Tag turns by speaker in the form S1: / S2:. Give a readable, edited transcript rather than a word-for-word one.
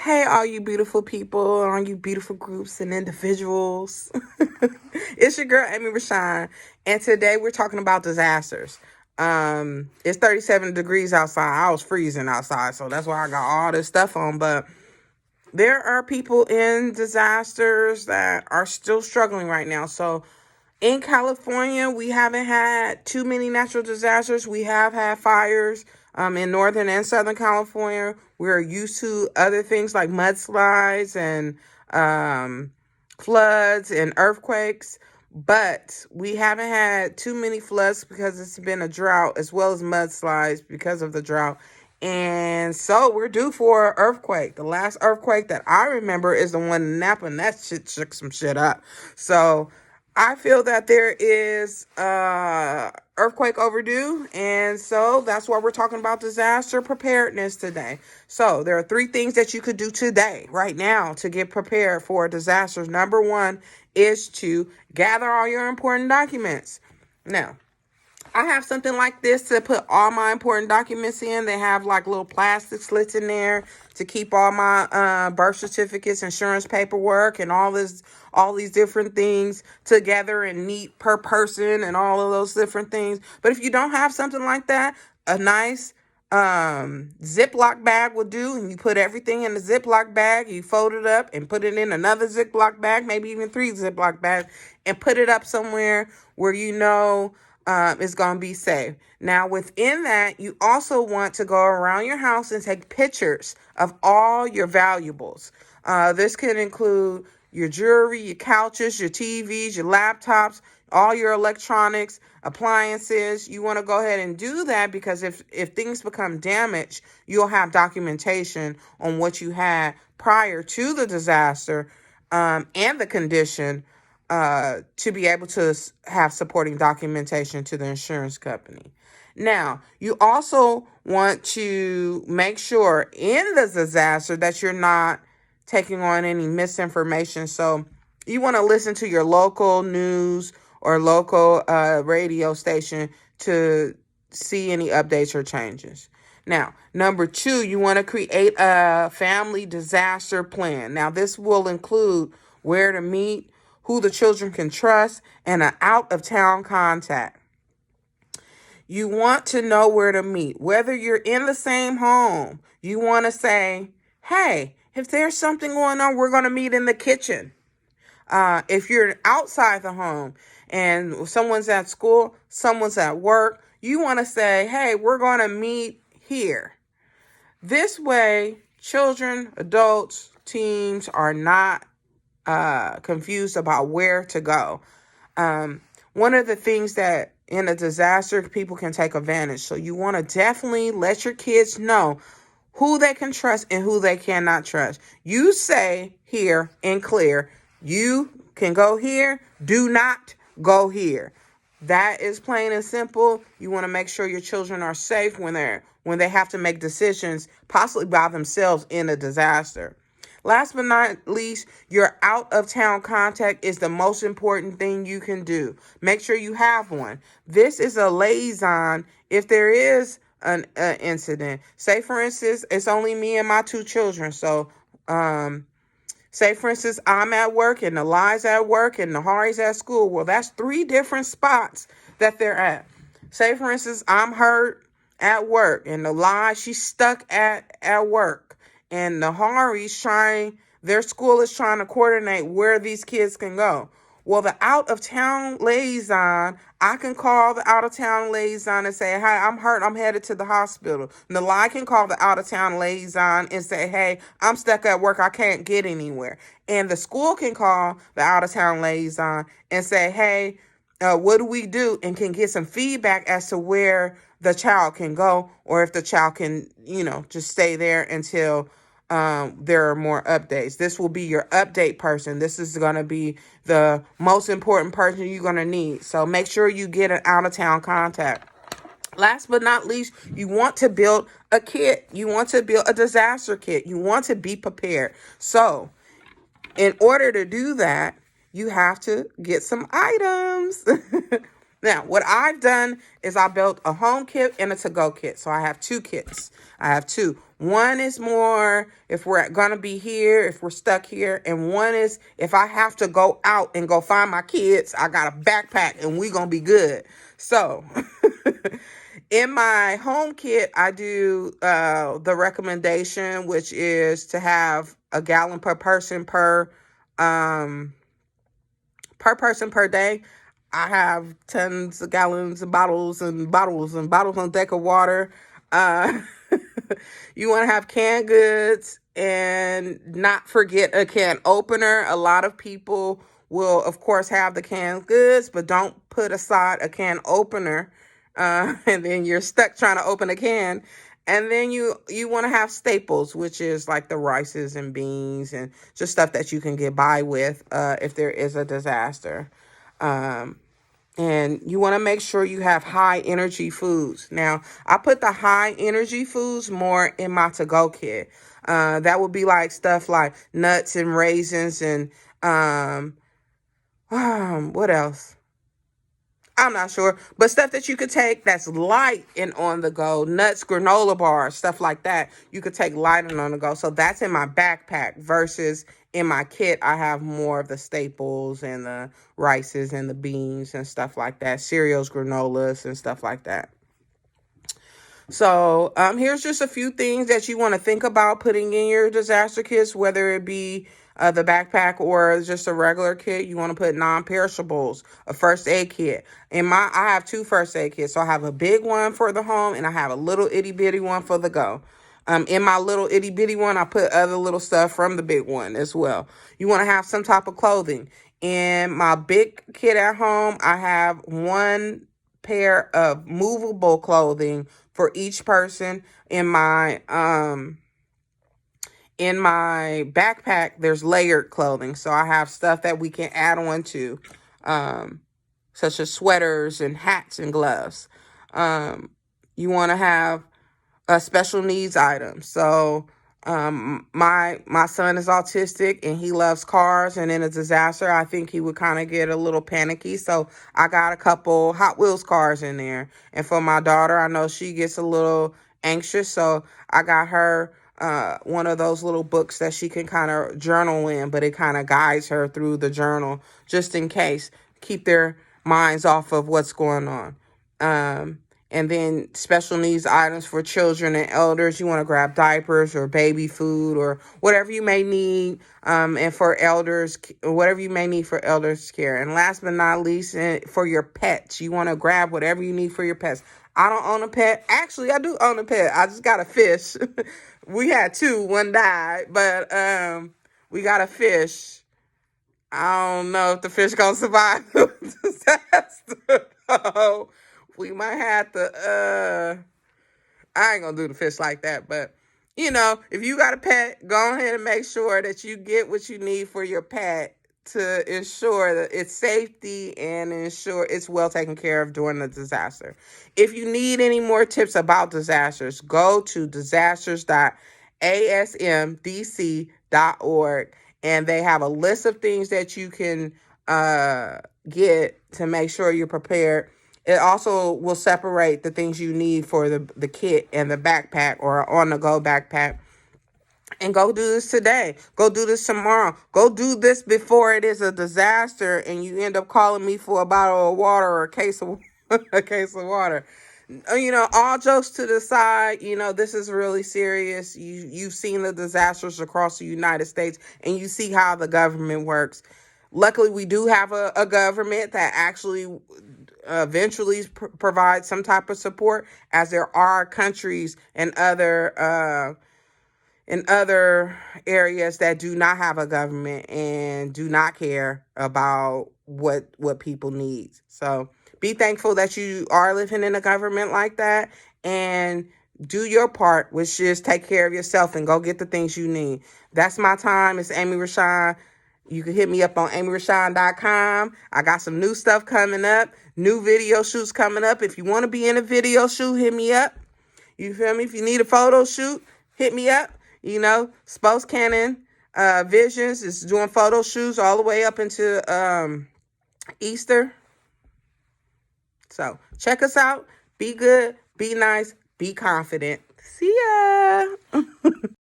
S1: Hey, all you beautiful people, all you beautiful groups and individuals. It's your girl, Amy Rashawn, and today we're talking about disasters. It's 37 degrees outside. I was freezing outside, so that's why I got all this stuff on. But there are people in disasters that are still struggling right now. So in California, we haven't had too many natural disasters. We have had fires in Northern and Southern California. We're used to other things like mudslides and floods and earthquakes, but we haven't had too many floods because it's been a drought, as well as mudslides because of the drought. And so we're due for an earthquake. The last earthquake that I remember is the one in Napa, and that shit shook some shit up. So I feel that there is earthquake overdue, and so that's why we're talking about disaster preparedness today. So there are 3 things that you could do today, right now, to get prepared for disasters. Number 1 is to gather all your important documents. Now, I have something like this to put all my important documents in. They have like little plastic slits in there to keep all my birth certificates, insurance paperwork, and all these different things together and neat per person and all of those different things. But if you don't have something like that, a nice Ziploc bag will do, and you put everything in the Ziploc bag, you fold it up and put it in another Ziploc bag, maybe even 3 Ziploc bags, and put it up somewhere where it's going to be safe. Now, within that, you also want to go around your house and take pictures of all your valuables. This could include your jewelry, your couches, your TVs, your laptops, all your electronics, appliances. You want to go ahead and do that because if things become damaged, you'll have documentation on what you had prior to the disaster and the condition to be able to have supporting documentation to the insurance company. Now, you also want to make sure in the disaster that you're not taking on any misinformation. So you want to listen to your local news or local radio station to see any updates or changes. Now, number 2, you want to create a family disaster plan. Now, this will include where to meet, who the children can trust, and an out-of-town contact. You want to know where to meet. Whether you're in the same home, you want to say, hey, if there's something going on, we're going to meet in the kitchen. If you're outside the home and someone's at school, someone's at work, you want to say, hey, we're going to meet here. This way, children, adults, teens are not confused about where to go. One of the things that in a disaster people can take advantage. So you want to definitely let your kids know who they can trust and who they cannot trust. You say here and clear, you can go here, do not go here. That is plain and simple. You want to make sure your children are safe when they have to make decisions, possibly by themselves in a disaster. Last but not least, your out-of-town contact is the most important thing you can do. Make sure you have one. This is a liaison if there is an incident. Say, for instance, it's only me and my 2 children. So, say, for instance, I'm at work and Eli's at work and Nahari's at school. Well, that's 3 different spots that they're at. Say, for instance, I'm hurt at work and Eli, she's stuck at work. And their school is trying to coordinate where these kids can go. Well, the out-of-town liaison, I can call the out-of-town liaison and say, hi, I'm hurt, I'm headed to the hospital. I can call the out-of-town liaison and say, hey, I'm stuck at work, I can't get anywhere. And the school can call the out-of-town liaison and say, hey, what do we do? And can get some feedback as to where the child can go, or if the child can, just stay there until there are more updates. This will be your update person. This is going to be the most important person you're going to need. So make sure you get an out-of-town contact. Last but not least, you want to build a kit. You want to build a disaster kit. You want to be prepared. So in order to do that, you have to get some items. Now, what I've done is I built a home kit and a to-go kit. So I have two kits. I have two. One is more if we're going to be here, if we're stuck here. And one is if I have to go out and go find my kids, I got a backpack and we going to be good. So in my home kit, I do the recommendation, which is to have a gallon um, per person per day. I have tons of gallons of bottles and bottles and bottles on deck of water. Uh, you want to have canned goods and not forget a can opener. A lot of people will, of course, have the canned goods, but don't put aside a can opener. And then you're stuck trying to open a can. And then you want to have staples, which is like the rices and beans and just stuff that you can get by with if there is a disaster. Um, and you want to make sure you have high energy foods. Now, I put the high energy foods more in my to-go kit. That would be like stuff like nuts and raisins and what else? I'm not sure, but stuff that you could take that's light and on the go, nuts, granola bars, stuff like that, you could take light and on the go. So that's in my backpack versus in my kit, I have more of the staples and the rices and the beans and stuff like that, cereals, granolas, and stuff like that. So here's just a few things that you want to think about putting in your disaster kits, whether it be the backpack or just a regular kit. You want to put non-perishables, a first aid kit. I have two first aid kits. So I have a big one for the home and I have a little itty bitty one for the go. In my little itty bitty one, I put other little stuff from the big one as well. You want to have some type of clothing. In my big kit at home, I have one pair of movable clothing for each person. In my backpack, there's layered clothing. So I have stuff that we can add on to, such as sweaters and hats and gloves. You want to have special needs items. So my son is autistic and he loves cars, and in a disaster I think he would kind of get a little panicky, so I got a couple Hot Wheels cars in there. And for my daughter, I know she gets a little anxious, so I got her one of those little books that she can kind of journal in, but it kind of guides her through the journal just in case, keep their minds off of what's going on. And then special needs items for children and elders. You want to grab diapers or baby food or whatever you may need. And for elders, whatever you may need for elders care. And last but not least, for your pets, you want to grab whatever you need for your pets. I don't own a pet. Actually, I do own a pet. I just got a fish. We had two. One died, but we got a fish. I don't know if the fish gonna survive the disaster. So we might have to I ain't gonna do the fish like that, but if you got a pet, go ahead and make sure that you get what you need for your pet to ensure that its safety and ensure it's well taken care of during the disaster. If you need any more tips about disasters, go to disasters.asmdc.org, and they have a list of things that you can get to make sure you're prepared. It also will separate the things you need for the kit and the backpack or on-the-go backpack. And go do this today. Go do this tomorrow. Go do this before it is a disaster and you end up calling me for a bottle of water or a case of a case of water. All jokes to the side, this is really serious. You've seen the disasters across the United States and you see how the government works. Luckily, we do have a government that actually eventually provide some type of support, as there are countries and other in other areas that do not have a government and do not care about what people need. So be thankful that you are living in a government like that, and do your part, which is take care of yourself and go get the things you need. That's my time. It's Amy Rashawn. You can hit me up on amyrashawn.com. I got some new stuff coming up, new video shoots coming up. If you want to be in a video shoot, hit me up. You feel me? If you need a photo shoot, hit me up. Spokes Cannon Visions is doing photo shoots all the way up into Easter. So check us out. Be good, be nice, be confident. See ya.